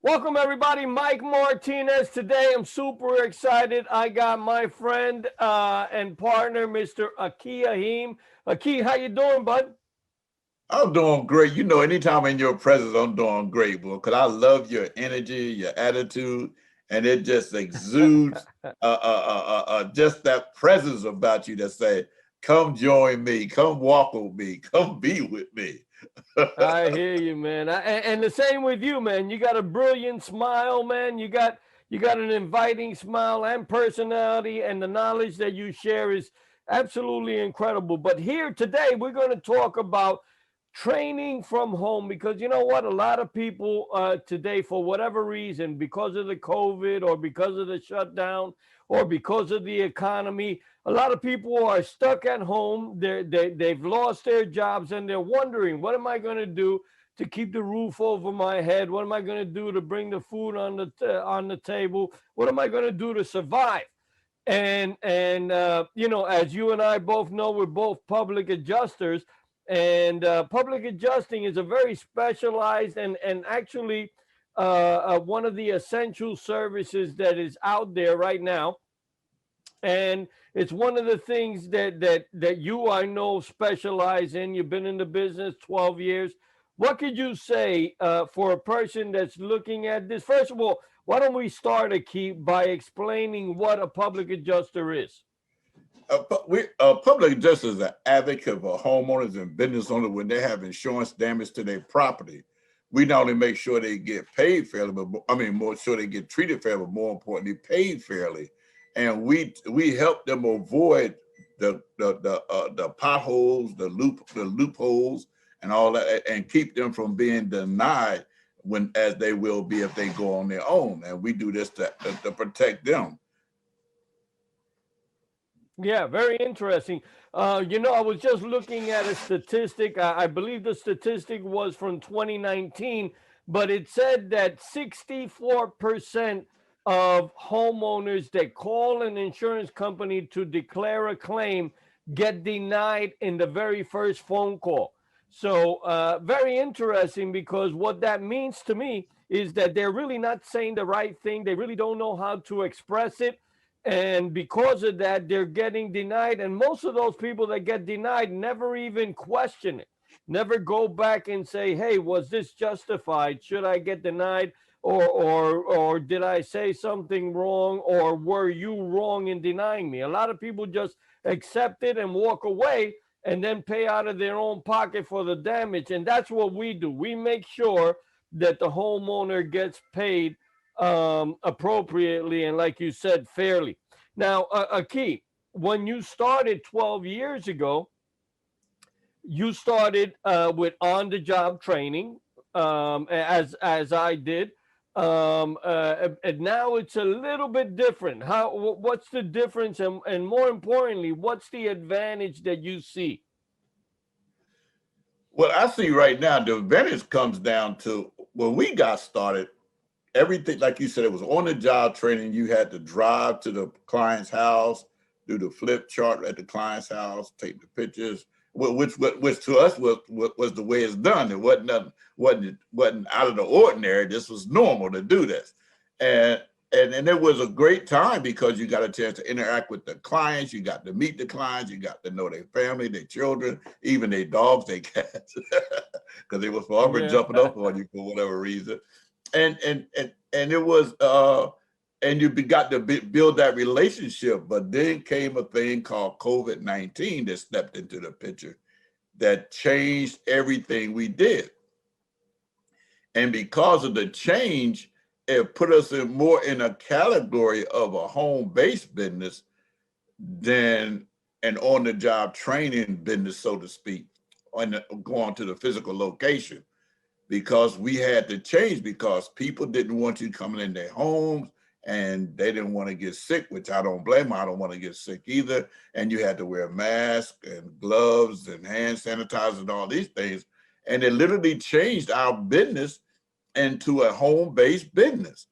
Welcome, everybody. Mike Martinez. Today, I'm super excited. I got my friend and partner, Mr. Aki Ahim. Aki, how you doing, bud? I'm doing great. You know, anytime in your presence, I'm doing great, bro. Because I love your energy, your attitude, and it just exudes just that presence about you that say, "Come join me, come walk with me, come be with me." I hear you, man. And the same with you, man. You got a brilliant smile, man. You got an inviting smile and personality, and the knowledge that you share is absolutely incredible. But here today, we're going to talk about training from home because you know what? A lot of people today, for whatever reason, because of the COVID or because of the shutdown or because of the economy, a lot of people are stuck at home. They've lost their jobs and they're wondering, what am I going to do to keep the roof over my head? What am I going to do to bring the food on the table? What am I going to do to survive? And you know, as you and I both know, we're both public adjusters, and public adjusting is a very specialized and actually one of the essential services that is out there right now, and it's one of the things that you I know specialize in. You've been in the business 12 years. What could you say for a person that's looking at this? First of all, why don't we start, Keep, by explaining what a public adjuster is? Public justice is an advocate for homeowners and business owners when they have insurance damage to their property. We not only make sure they get paid fairly, but more sure they get treated fairly, but more importantly, paid fairly. And we help them avoid the potholes, the loopholes, and all that, and keep them from being denied when as they will be if they go on their own. And we do this to protect them. Yeah, very interesting. You know, I was just looking at a statistic. I believe the statistic was from 2019, but it said that 64% of homeowners that call an insurance company to declare a claim get denied in the very first phone call. So, very interesting because what that means to me is that they're really not saying the right thing. They really don't know how to express it, and because of that they're getting denied, and most of those people that get denied never even question it, never go back and say, hey, was this justified? Should I get denied? Or did I say something wrong, or were you wrong in denying me? A lot of people just accept it and walk away and then pay out of their own pocket for the damage, and that's what we do. We make sure that the homeowner gets paid appropriately and, like you said, fairly. Now, Aki, when you started 12 years ago, you started with on-the-job training, as I did, and now it's a little bit different. What's the difference, and more importantly, what's the advantage that you see? What I see right now, the advantage comes down to when we got started, everything, like you said, it was on the job training. You had to drive to the client's house, do the flip chart at the client's house, take the pictures, which to us was the way it's done. It wasn't nothing, wasn't out of the ordinary. This was normal to do this, and and it was a great time because you got a chance to interact with the clients. You got to meet the clients. You got to know their family, their children, even their dogs, their cats, because they was forever Yeah. jumping up on you for whatever reason. And it was and you got to build that relationship. But then came a thing called COVID-19 that stepped into the picture that changed everything we did. And because of the change, it put us in more in a category of a home-based business than an on-the-job training business, so to speak, on going to the physical location, because we had to change because people didn't want you coming in their homes and they didn't want to get sick, which I don't blame them. I don't want to get sick either. And you had to wear masks and gloves and hand sanitizer and all these things. And it literally changed our business into a home-based business.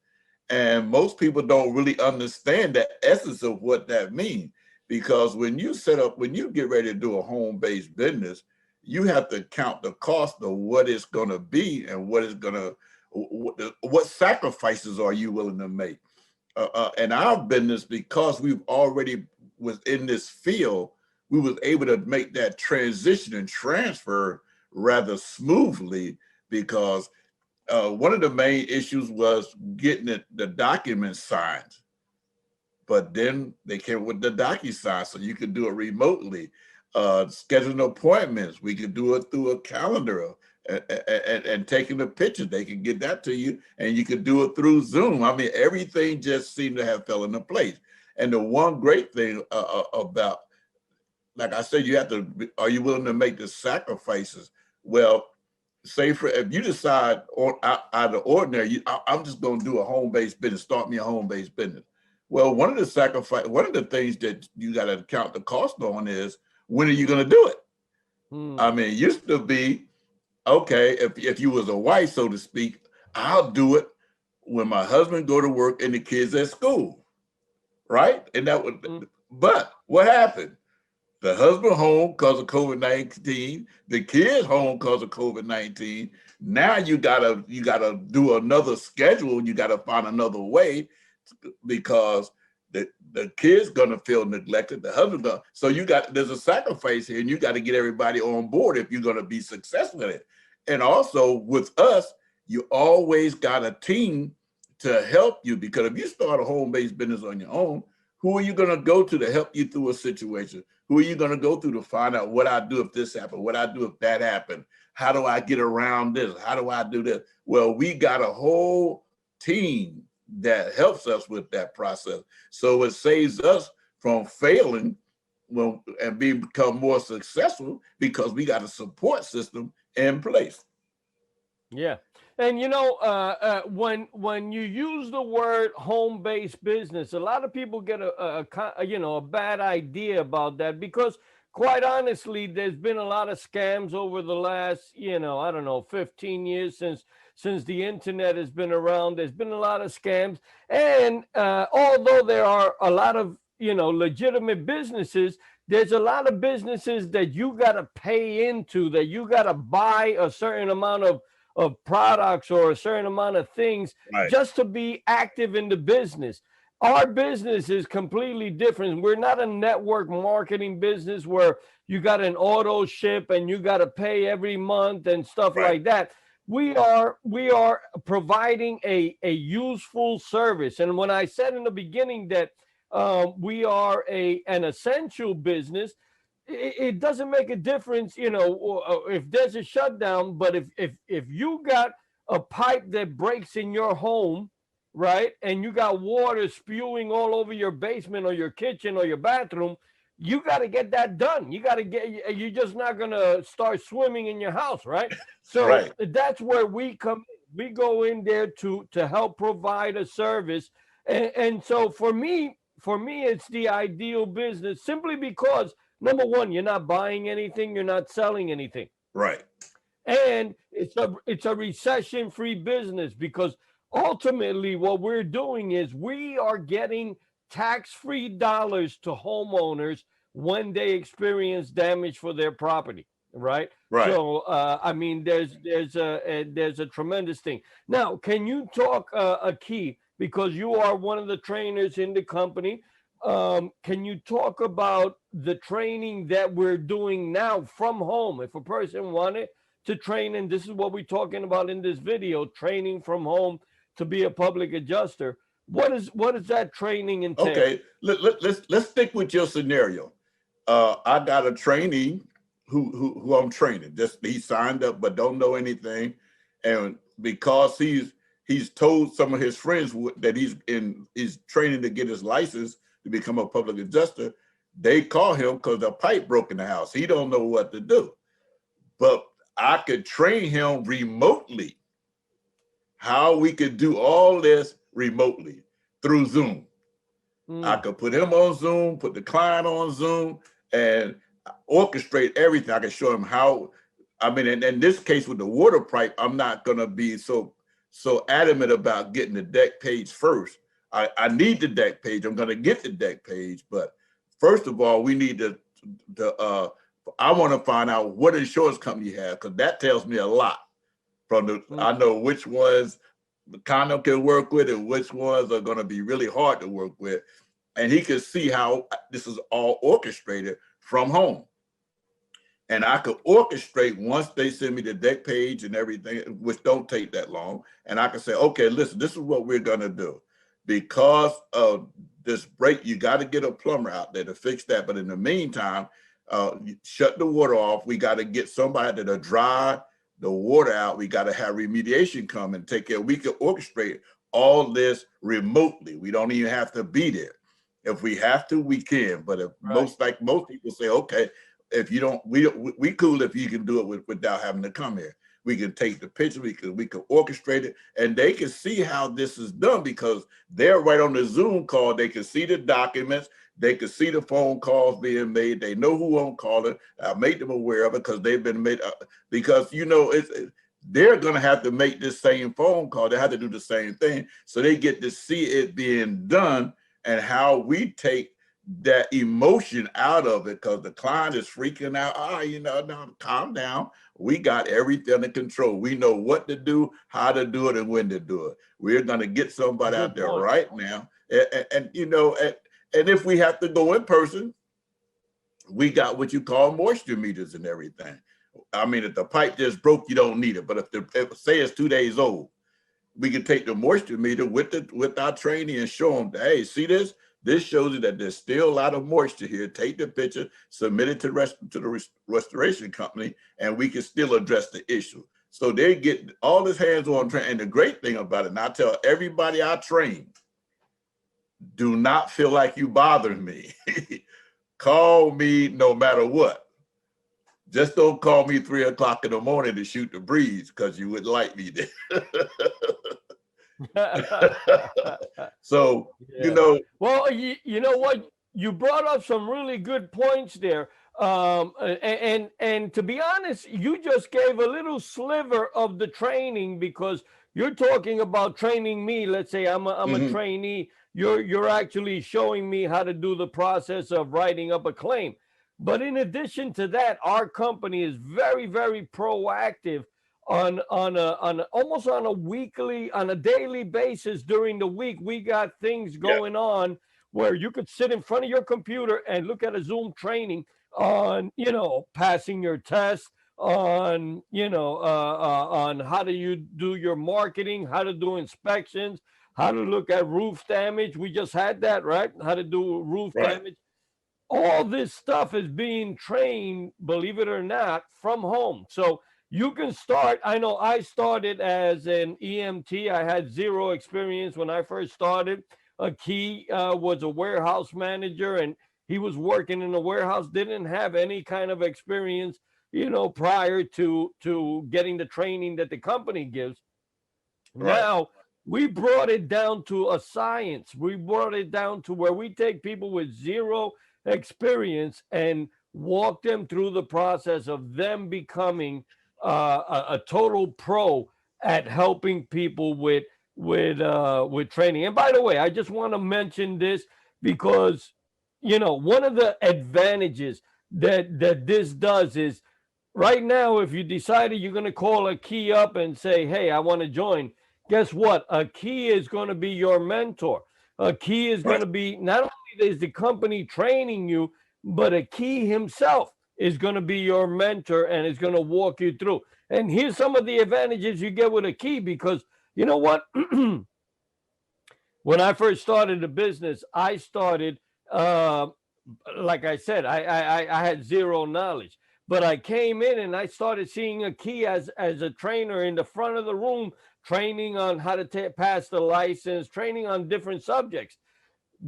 And most people don't really understand the essence of what that means. Because when you get ready to do a home-based business, you have to count the cost of what it's going to be and What sacrifices are you willing to make? And our business, because we've already was in this field, we was able to make that transition and transfer rather smoothly, because one of the main issues was getting the documents signed. But then they came with the DocuSign, so you could do it remotely. Scheduling appointments, we could do it through a calendar, and taking the picture, they can get that to you, and you could do it through Zoom. I mean, everything just seemed to have fell into place. And the one great thing about, like I said, you have to, are you willing to make the sacrifices? Well, say for, if you decide out of the ordinary, I'm just going to do a home-based business, start me a home-based business. Well, one of the things that you got to count the cost on is, when are you going to do it? I mean, it used to be, okay, if you was a wife, so to speak, I'll do it when my husband go to work and the kids at school, right? And that would, but what happened? The husband home because of COVID-19, the kids home because of COVID-19. Now you gotta do another schedule. You gotta find another way, because the kid's gonna feel neglected. The husband gonna, so there's a sacrifice here, and you got to get everybody on board if you're gonna be successful in it. And also with us, you always got a team to help you, because if you start a home-based business on your own, who are you going to go to help you through a situation? Who are you going to go to find out what I do if this happened? What I do if that happened? How do I get around this? How do I do this? Well, we got a whole team that helps us with that process. So it saves us from failing and become more successful, because we got a support system in place. Yeah. And you know, when you use the word home-based business, a lot of people get a bad idea about that, because quite honestly, there's been a lot of scams over the last, I don't know, 15 years since the internet has been around. There's been a lot of scams, and although there are a lot of legitimate businesses, there's a lot of businesses that you got to pay into, that you got to buy a certain amount of products or a certain amount of things, right, just to be active in the business. Our business is completely different. We're not a network marketing business where you got an auto ship and you got to pay every month and stuff, right, like that. We are providing a useful service. And when I said in the beginning that we are an essential business, it doesn't make a difference, if there's a shutdown. But if you got a pipe that breaks in your home, right, and you got water spewing all over your basement or your kitchen or your bathroom, you got to get that done. You're just not going to start swimming in your house, right? So right, that's where we come. We go in there to help provide a service. And so for me, it's the ideal business, simply because, number one, you're not buying anything, you're not selling anything. Right. And it's a recession-free business, because ultimately what we're doing is we are getting tax-free dollars to homeowners when they experience damage for their property. Right. Right. So, I mean, there's a tremendous thing. Now, can you talk, a key, because you are one of the trainers in the company? Can you talk about the training that we're doing now from home? If a person wanted to train, and this is what we're talking about in this video, training from home to be a public adjuster, what does that training entail? Okay, let's stick with your scenario. I got a trainee who I'm training. Just he signed up but don't know anything, and because he's told some of his friends that he's training to get his license to become a public adjuster, they call him because the pipe broke in the house. He don't know what to do. But I could train him remotely, how we could do all this remotely through Zoom. I could put him on Zoom, put the client on Zoom, and orchestrate everything. I could show him how. I mean, in this case with the water pipe, I'm not gonna be so adamant about getting the deck page first. I need the deck page. I'm gonna get the deck page, but first of all, we need I want to find out what insurance company you have, because that tells me a lot. I know which ones kind of can work with and which ones are going to be really hard to work with. And he could see how this is all orchestrated from home. And I could orchestrate once they send me the deck page and everything, which don't take that long. And I can say, okay, listen, this is what we're going to do. Because of this break, you got to get a plumber out there to fix that. But in the meantime, shut the water off. We got to get somebody to dry the water out. We got to have remediation come and take care. We can orchestrate all this remotely. We don't even have to be there. If we have to, we can. But if most people say, okay, if you don't, we cool if you can do it without having to come here. We can take the picture, we can orchestrate it, and they can see how this is done because they're right on the Zoom call. They can see the documents, they can see the phone calls being made. They know who I'm calling. I made them aware of it because they've been made because they're going to have to make this same phone call. They have to do the same thing, so they get to see it being done and how we take that emotion out of it because the client is freaking out. No, calm down. We got everything under control. We know what to do, how to do it, and when to do it. We're going to get somebody out there right now. And if we have to go in person, we got what you call moisture meters and everything. I mean, if the pipe just broke, you don't need it. But if say it's 2 days old, we can take the moisture meter with our training and show them, hey, see this? This shows you that there's still a lot of moisture here. Take the picture, submit it to the restoration company, and we can still address the issue. So they get all this hands-on training. And the great thing about it, and I tell everybody I train, do not feel like you bothering me. Call me no matter what. Just don't call me 3 o'clock in the morning to shoot the breeze because you wouldn't like me there. So, well, you know what? You brought up some really good points there. And to be honest, you just gave a little sliver of the training because you're talking about training me. Let's say I'm a trainee. You're actually showing me how to do the process of writing up a claim. But in addition to that, our company is very, very proactive on almost on a daily basis during the week. We got things going on where you could sit in front of your computer and look at a Zoom training on, passing your test, on, on how do you do your marketing, how to do inspections, how to look at roof damage. We just had that, right? How to do roof damage. All this stuff is being trained, believe it or not, from home. So you can start. I know I started as an EMT. I had zero experience when I first started. Key was a warehouse manager, and he was working in a warehouse, didn't have any kind of experience, prior to getting the training that the company gives. Now, we brought it down to a science. We brought it down to where we take people with zero experience and walk them through the process of them becoming a total pro at helping people with training. And by the way, I just want to mention this because one of the advantages that this does is right now, if you decided you're going to call a key up and say, hey, I want to join, guess what? A key is going to be your mentor. A key is going to be, not only is the company training you, but a key himself is going to be your mentor and is going to walk you through. And here's some of the advantages you get with a key, because you know what? When I first started the business, I started, like I said, I had zero knowledge. But I came in and I started seeing a key as a trainer in the front of the room, training on how to pass the license, training on different subjects.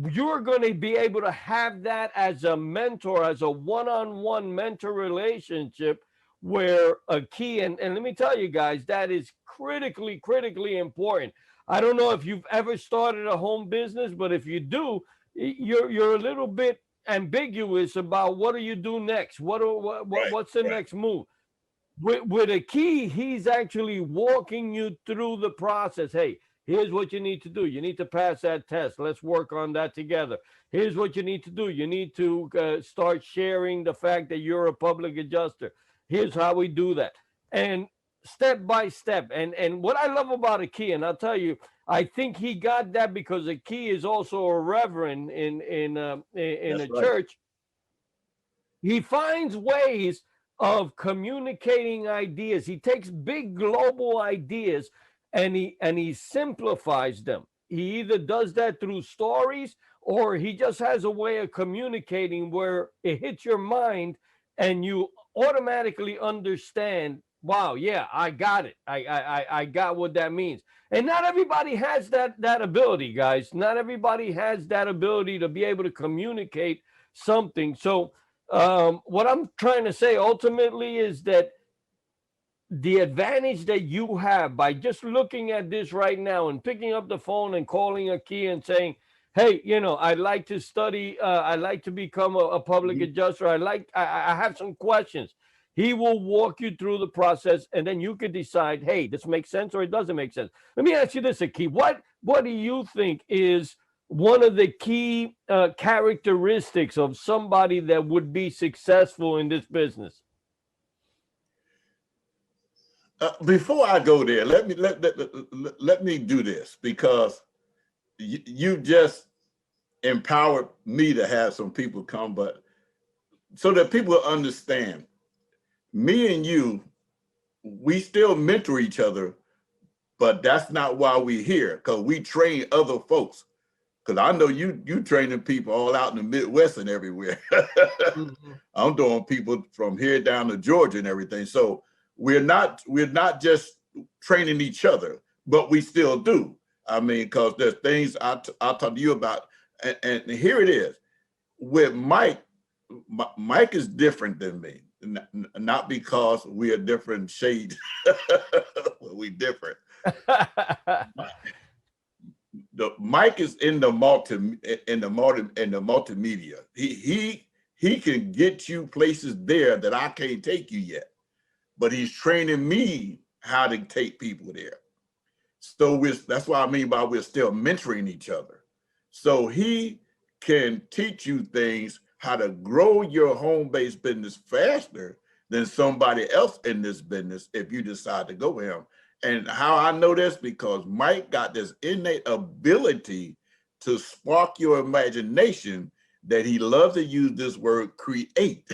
You're going to be able to have that as a mentor, as a one-on-one mentor relationship, where a key, and let me tell you guys, that is critically, critically important. I don't know if you've ever started a home business, but if you do, you're a little bit ambiguous about what do you do next? What's the next move? With a key, he's actually walking you through the process. Hey, here's what you need to do. You need to pass that test. Let's work on that together. Here's what you need to do. You need to start sharing the fact that you're a public adjuster. Here's how we do that. And step by step. And what I love about a key, and I'll tell you, I think he got that because a key is also a reverend in That's a right. church. He finds ways of communicating ideas. He takes big global ideas and he simplifies them. He either does that through stories or he just has a way of communicating where it hits your mind and you automatically understand, wow, yeah, I got it. I got what that means. And not everybody has that ability, guys. Not everybody has that ability to be able to communicate something. So what I'm trying to say ultimately is that the advantage that you have by just looking at this right now and picking up the phone and calling a key and saying, hey, I'd like to study, I'd like to become a public Mhm. adjuster, I have some questions. He will walk you through the process and then you could decide, hey, this makes sense or it doesn't make sense. Let me ask you this, Aki. What do you think is one of the key characteristics of somebody that would be successful in this business? Before I go there, let me do this because you just empowered me to have some people come, but so that people understand, me and you, we still mentor each other, but that's not why we're here, because we train other folks. Because I know you training people all out in the Midwest and everywhere. Mhm. I'm doing people from here down to Georgia and everything. So we're not just training each other, but we still do. I mean, because there's things I'll talk to you about, and here it is with Mike. Mike is different than me, not because we are different shades. We different. The Mike is in the multimedia. He can get you places there that I can't take you yet, but he's training me how to take people there. So that's what I mean by we're still mentoring each other. So he can teach you things how to grow your home-based business faster than somebody else in this business if you decide to go with him. And how I know this, because Mike got this innate ability to spark your imagination that he loves to use this word create.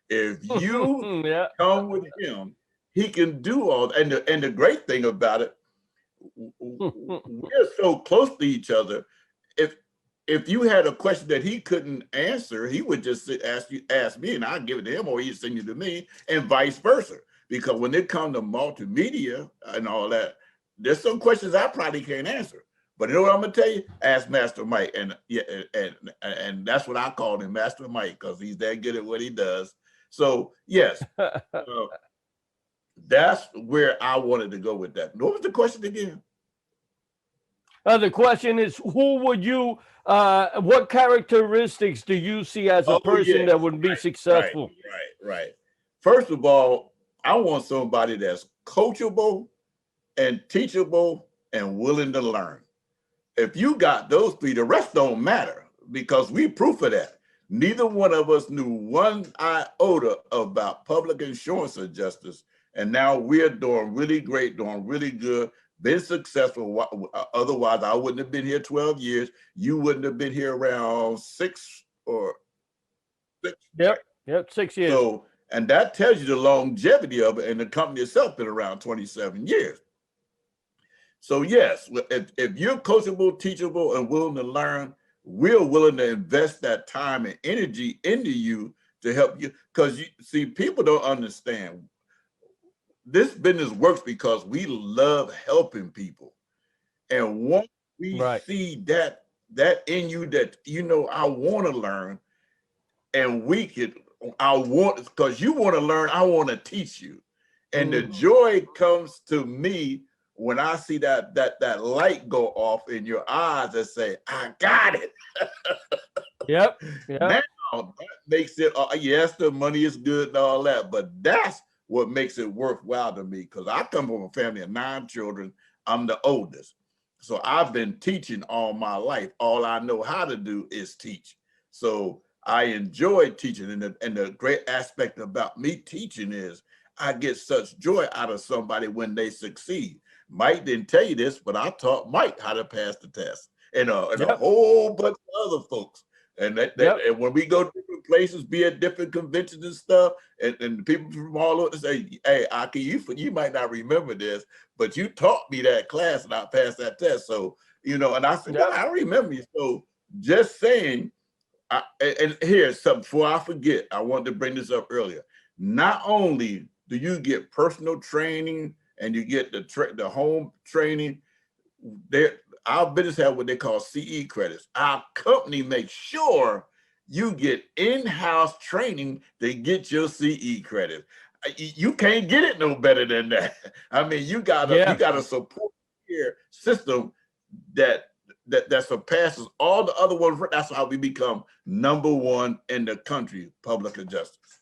If you Yeah. come with him, he can do all. And the great thing about it, we're so close to each other. If if you had a question that he couldn't answer, he would just ask me, and I'd give it to him, or he'd send it to me, and vice versa. Because when it comes to multimedia and all that, there's some questions I probably can't answer. But you know what I'm gonna tell you? Ask Master Mike, and yeah, and that's what I call him, Master Mike, because he's that good at what he does. So yes, uh, that's where I wanted to go with that. What was the question again? The question is, who would you, what characteristics do you see as a Oh person yes, that would be right, successful? right. First of all, I want somebody that's coachable and teachable and willing to learn. If you got those three, the rest don't matter because we proof of that. Neither one of us knew one iota about public insurance adjusters, and now we're doing really great, doing really good, been successful. Otherwise, I wouldn't have been here 12 years. You wouldn't have been here around six, right? Yep, 6 years. So, and that tells you the longevity of it, and the company itself been around 27 years. So yes, if you're coachable, teachable, and willing to learn, we're willing to invest that time and energy into you to help you. Because you see, people don't understand this business works because we love helping people. And once we Right. see that in you, that I want to learn, and I want, because you want to learn, I want to teach you. And the Mm. joy comes to me when I see that light go off in your eyes and say, I got it. Yep. Now Yep. that makes it, yes, the money is good and all that, but that's what makes it worthwhile to me, because I come from a family of 9 children. I'm the oldest. So I've been teaching all my life. All I know how to do is teach. So I enjoy teaching. And the great aspect about me teaching is I get such joy out of somebody when they succeed. Mike didn't tell you this, but I taught Mike how to pass the test, and a Yep. whole bunch of other folks. Yep. And when we go to different places, be at different conventions and stuff, and people from all over say, "Hey, Aki, you might not remember this, but you taught me that class, and I passed that test." So and I said, "Yeah, Yep. I remember you." So just saying, and here's something before I forget. I wanted to bring this up earlier. Not only do you get personal training and you get the home training, there our business have what they call CE credits. Our company makes sure you get in-house training to get your CE credit. You can't get it no better than that. I mean, you Yeah. got a support care system that surpasses all the other ones. That's how we become #1 in the country, public adjusters.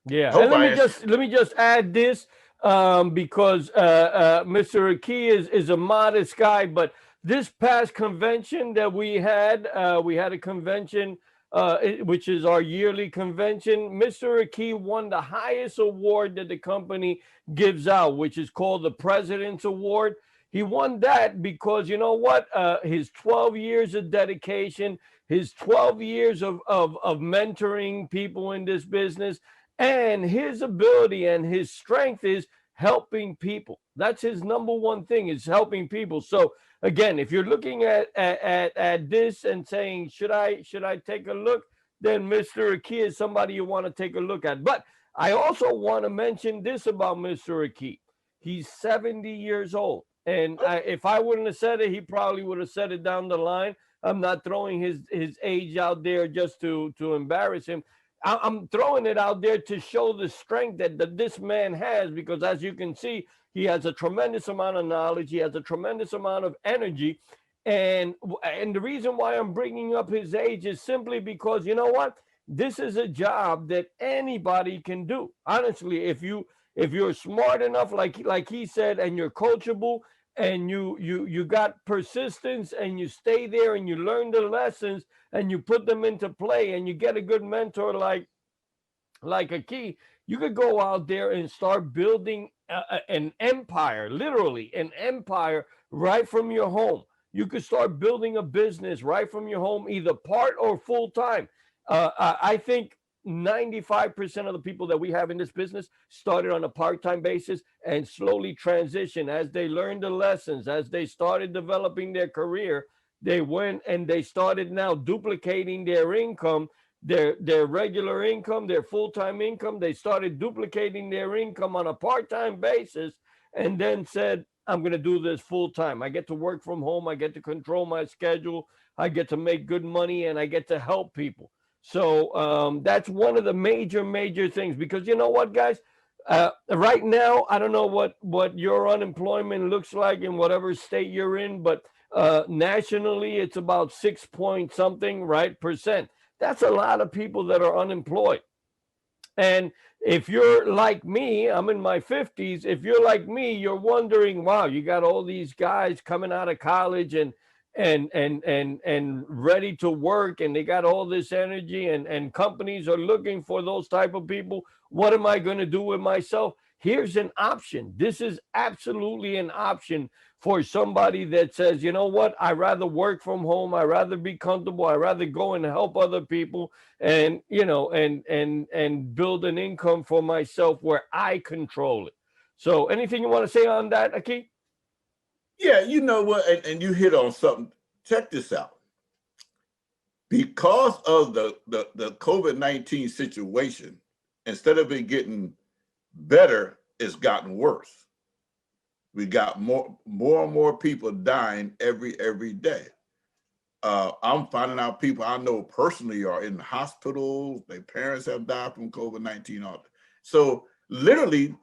Yeah, and Hope I answered. let me just add this because Mr. Aki is a modest guy, but this past convention that we had a convention which is our yearly convention. Mr. Aki won the highest award that the company gives out, which is called the President's Award. He won that because you know what? His 12 years of dedication, his 12 years of mentoring people in this business, and his ability and his strength is helping people. That's his number one thing, is helping people. So again, if you're looking at this and saying, should I take a look, then Mr. Aki is somebody you want to take a look at. But I also want to mention this about Mr. Aki. He's 70 years old. And if I wouldn't have said it, he probably would have said it down the line. I'm not throwing his age out there just to embarrass him. I'm throwing it out there to show the strength that this man has, because as you can see, he has a tremendous amount of knowledge. He has a tremendous amount of energy. And the reason why I'm bringing up his age is simply because, you know what? This is a job that anybody can do. Honestly, if you're smart enough, like he said, and you're coachable, and you got persistence, and you stay there and you learn the lessons and you put them into play, and you get a good mentor like Aki, you could go out there and start building an empire, literally an empire, right from your home. You could start building a business right from your home, either part or full time. I think 95% of the people that we have in this business started on a part-time basis and slowly transitioned as they learned the lessons, as they started developing their career. They went and they started now duplicating their income, their regular income, their full-time income. They started duplicating their income on a part-time basis, and then said, I'm going to do this full-time. I get to work from home. I get to control my schedule. I get to make good money, and I get to help people. So that's one of the major things, because you know what, guys, right now, I don't know what your unemployment looks like in whatever state you're in, but nationally, it's about 6 point something, right, percent. That's a lot of people that are unemployed. And if you're like me, I'm in my 50s. If you're like me, you're wondering, wow, you got all these guys coming out of college and ready to work, and they got all this energy, and companies are looking for those type of people. What am I going to do with myself? Here's an option. This is absolutely an option for somebody that says, you know what, I rather work from home, I rather be comfortable, I rather go and help other people, and and build an income for myself where I control it. So anything you want to say on that, Aki? Yeah, you know what, and you hit on something. Check this out. Because of the COVID-19 situation, instead of it getting better, it's gotten worse. We got more and more people dying every day. I'm finding out people I know personally are in hospitals. Their parents have died from COVID-19. So literally,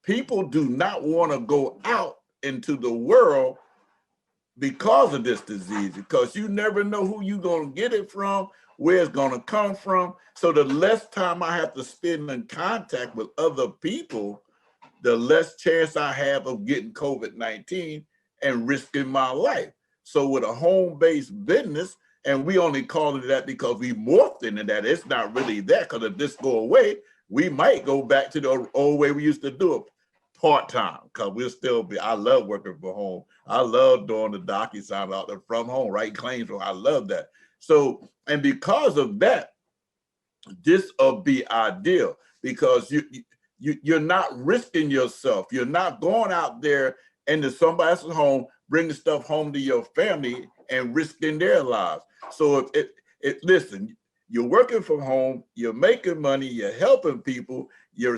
people do not want to go out into the world because of this disease, because you never know who you're going to get it from, where it's going to come from. So the less time I have to spend in contact with other people, the less chance I have of getting COVID-19 and risking my life. So with a home-based business, and we only call it that because we morphed into that, it's not really that, because if this go away, we might go back to the old way we used to do it, part-time, because we'll still be, I love working from home. I love doing the DocuSign out there from home, writing claims from, I love that. So, and because of that, this will be ideal, because you're not risking yourself. You're not going out there into somebody else's home, bringing stuff home to your family and risking their lives. So listen, you're working from home, you're making money, you're helping people, you're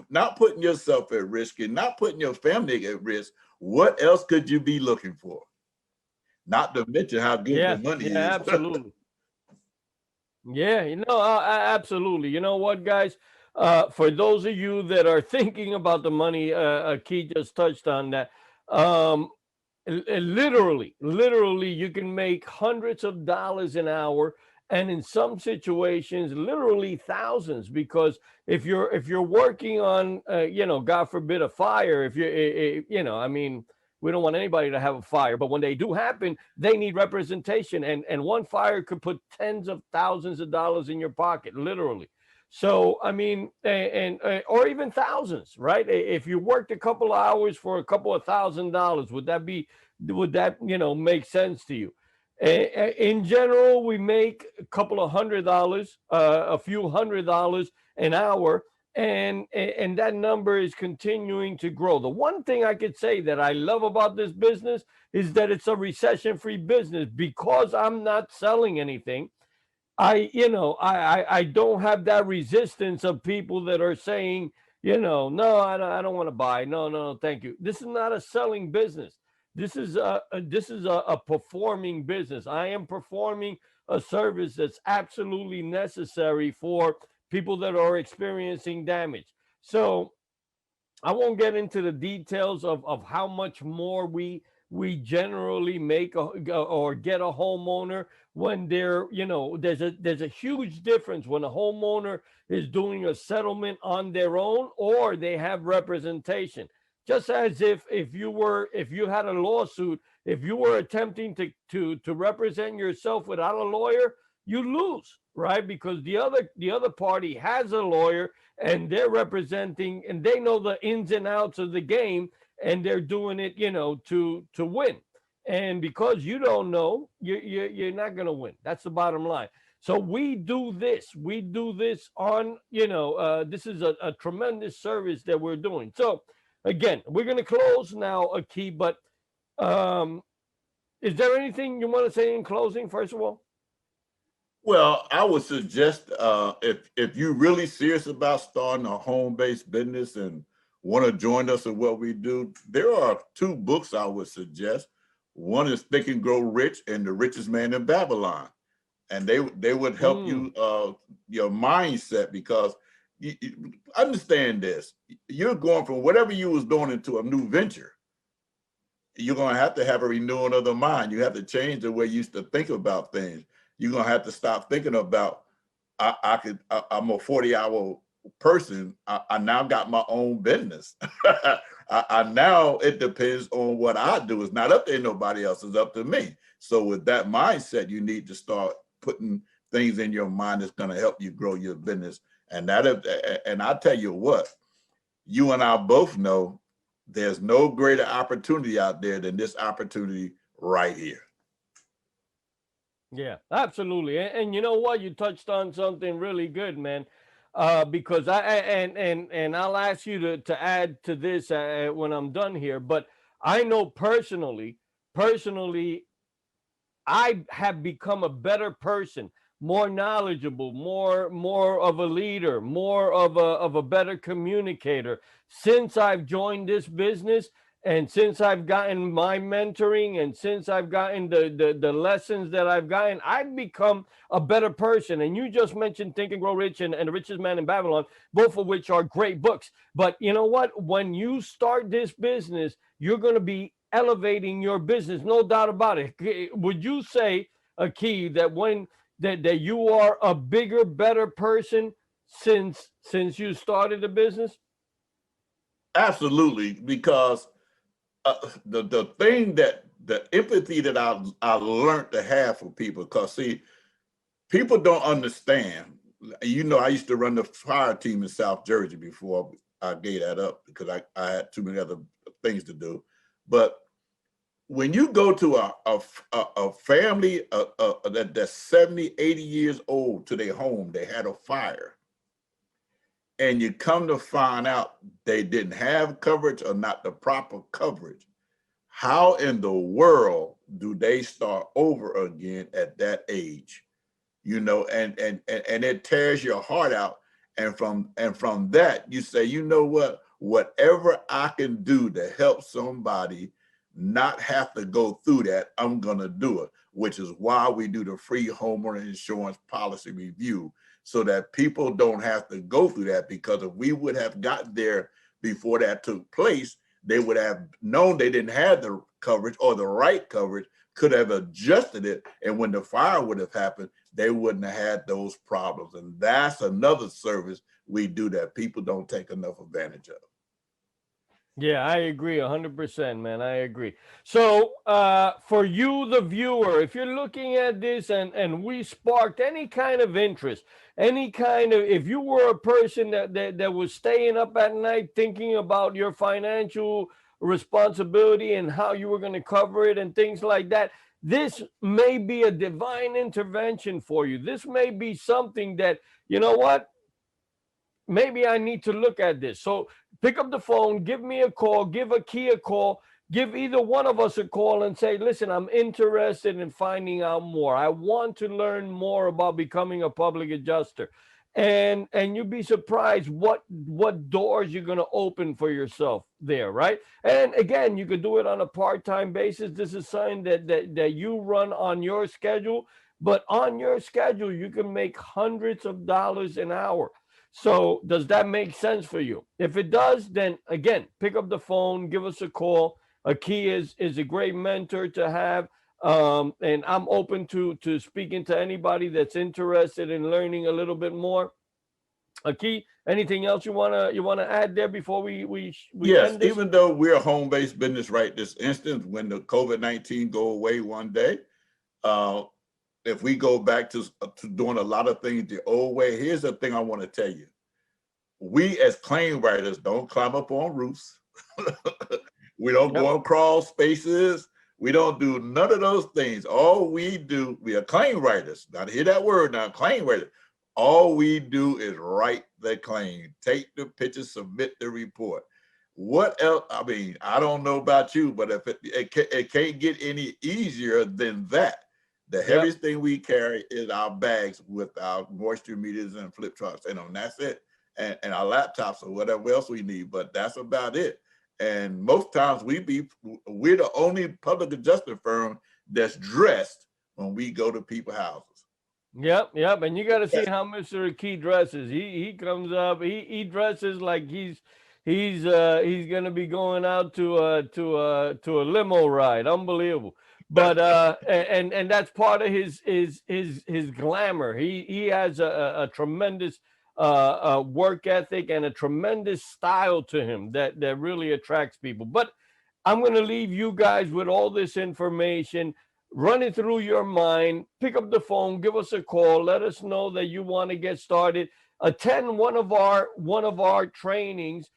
not putting yourself at risk, you're not putting your family at risk. What else could you be looking for? Not to mention how good the money is. Absolutely. Yeah, absolutely. You know what, guys? For those of you that are thinking about the money, Key just touched on that. Um, literally, you can make hundreds of dollars an hour, and in some situations, literally thousands. Because if you're working on, God forbid, a fire, if I mean, we don't want anybody to have a fire, but when they do happen, they need representation. And one fire could put tens of thousands of dollars in your pocket, literally. So, I mean, or even thousands, right? If you worked a couple of hours for a couple of $1,000, would that, make sense to you? In general, we make a couple of $100, a few $100 an hour, and that number is continuing to grow. The one thing I could say that I love about this business is that it's a recession-free business. Because I'm not selling anything, I don't have that resistance of people that are saying, no, I don't want to buy. No, no, thank you. This is not a selling business. This is a performing business. I am performing a service that's absolutely necessary for people that are experiencing damage. So I won't get into the details of how much more we generally make or get a homeowner when there's a huge difference when a homeowner is doing a settlement on their own or they have representation. Just as if you had a lawsuit, if you were attempting to represent yourself without a lawyer, you lose, right? Because the other party has a lawyer and they're representing and they know the ins and outs of the game, and they're doing it, to win. And because you don't know, you're not going to win. That's the bottom line. So we do this. We do this on, this is a tremendous service that we're doing. So again, we're going to close now, Key, but is there anything you want to say in closing, first of all? Well, I would suggest if you're really serious about starting a home-based business and want to join us in what we do, there are two books I would suggest. One is Think and Grow Rich and The Richest Man in Babylon. And they would help you your mindset, because you understand this. You're going from whatever you was doing into a new venture. You're going to have a renewing of the mind. You have to change the way you used to think about things. You're going to have to stop thinking about, I'm a 40-hour person. I now got my own business. I now, it depends on what I do. It's not up to nobody else. It's up to me. So with that mindset, you need to start putting things in your mind that's going to help you grow your business. And I tell you what, you and I both know there's no greater opportunity out there than this opportunity right here. Yeah, absolutely. And you know what? You touched on something really good, man. Because and I'll ask you to add to this when I'm done here. But I know personally, I have become a better person, more knowledgeable, more of a leader, more of a better communicator since I've joined this business, and since I've gotten my mentoring, and since I've gotten the lessons that I've gotten. I've become a better person. And you just mentioned Think and Grow Rich and The Richest Man in Babylon, both of which are great books. But you know what? When you start this business, you're going to be elevating your business, no doubt about it. Would you say, a Key, that when that you are a bigger, better person since you started the business? Absolutely, because the thing that the empathy that I learned to have for people, because see, people don't understand. you know, I used to run the fire team in South Jersey before I gave that up because I had too many other things to do. But when you go to a family that's 70, 80 years old to their home, they had a fire, and you come to find out they didn't have coverage or not the proper coverage, how in the world do they start over again at that age? You know, and it tears your heart out. And from that, you say, you know what? Whatever I can do to help somebody not have to go through that, I'm gonna do it. Which is why we do the free homeowner insurance policy review, so that people don't have to go through that. Because if we would have got there before that took place, they would have known they didn't have the coverage or the right coverage, could have adjusted it, and when the fire would have happened, they wouldn't have had those problems. And that's another service we do that people don't take enough advantage of. Yeah, I agree 100%, man. I agree. So, for you, the viewer, if you're looking at this and we sparked any kind of interest, any kind of, if you were a person that was staying up at night thinking about your financial responsibility and how you were going to cover it and things like that, this may be a divine intervention for you. This may be something that, you know what? Maybe I need to look at this. So pick up the phone, give me a call, give a key a call, give either one of us a call and say, listen, I'm interested in finding out more. I want to learn more about becoming a public adjuster. And you'd be surprised what doors you're going to open for yourself there, right? And again, you could do it on a part-time basis. This is something that you run on your schedule, but on your schedule you can make hundreds of dollars an hour. So does that make sense for you? If it does, then again, pick up the phone, give us a call. A key is a great mentor to have. And I'm open to speaking to anybody that's interested in learning a little bit more. A key, anything else you wanna add there before we Yes, end this? even though we're a home-based business right this instant, when the COVID-19 go away one day, uh, if we go back to doing a lot of things the old way, here's the thing I want to tell you. We as claim writers don't climb up on roofs. We don't Yep. go in crawl spaces. We don't do none of those things. All we do, we are claim writers. Now hear that word now, claim writer. All we do is write the claim, take the pictures, submit the report. What else? I mean, I don't know about you, but if it can't get any easier than that. The Yep. heaviest thing we carry is our bags with our moisture meters and flip charts, and that's it. And our laptops or whatever else we need, but that's about it. And most times we're the only public adjustment firm that's dressed when we go to people's houses. Yep, yep, and you got to see Yes. how Mr. Key dresses. He comes up. He dresses like he's gonna be going out to a limo ride. Unbelievable. But and that's part of his glamour. He has a tremendous work ethic and a tremendous style to him that really attracts people. But I'm going to leave you guys with all this information. Run it through your mind. Pick up the phone. Give us a call. Let us know that you want to get started. Attend one of our trainings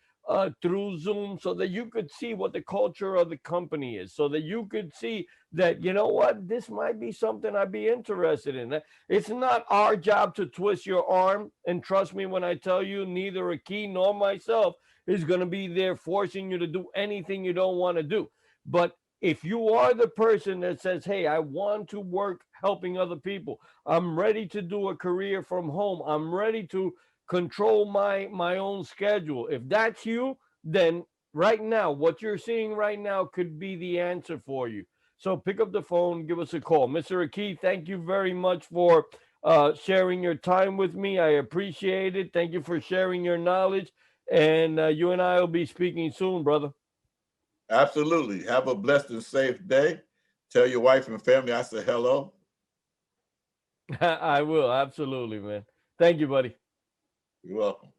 through Zoom so that you could see what the culture of the company is, so that you could see that, you know what, this might be something I'd be interested in. It's not our job to twist your arm. And trust me when I tell you, neither a Key nor myself is going to be there forcing you to do anything you don't want to do. But if you are the person that says, hey, I want to work helping other people, I'm ready to do a career from home, I'm ready to control my own schedule. If that's you, then right now, what you're seeing right now could be the answer for you. So pick up the phone, give us a call. Mr. Akey, thank you very much for sharing your time with me. I appreciate it. Thank you for sharing your knowledge. And you and I will be speaking soon, brother. Absolutely. Have a blessed and safe day. Tell your wife and family I said hello. I will. Absolutely, man. Thank you, buddy. You're welcome.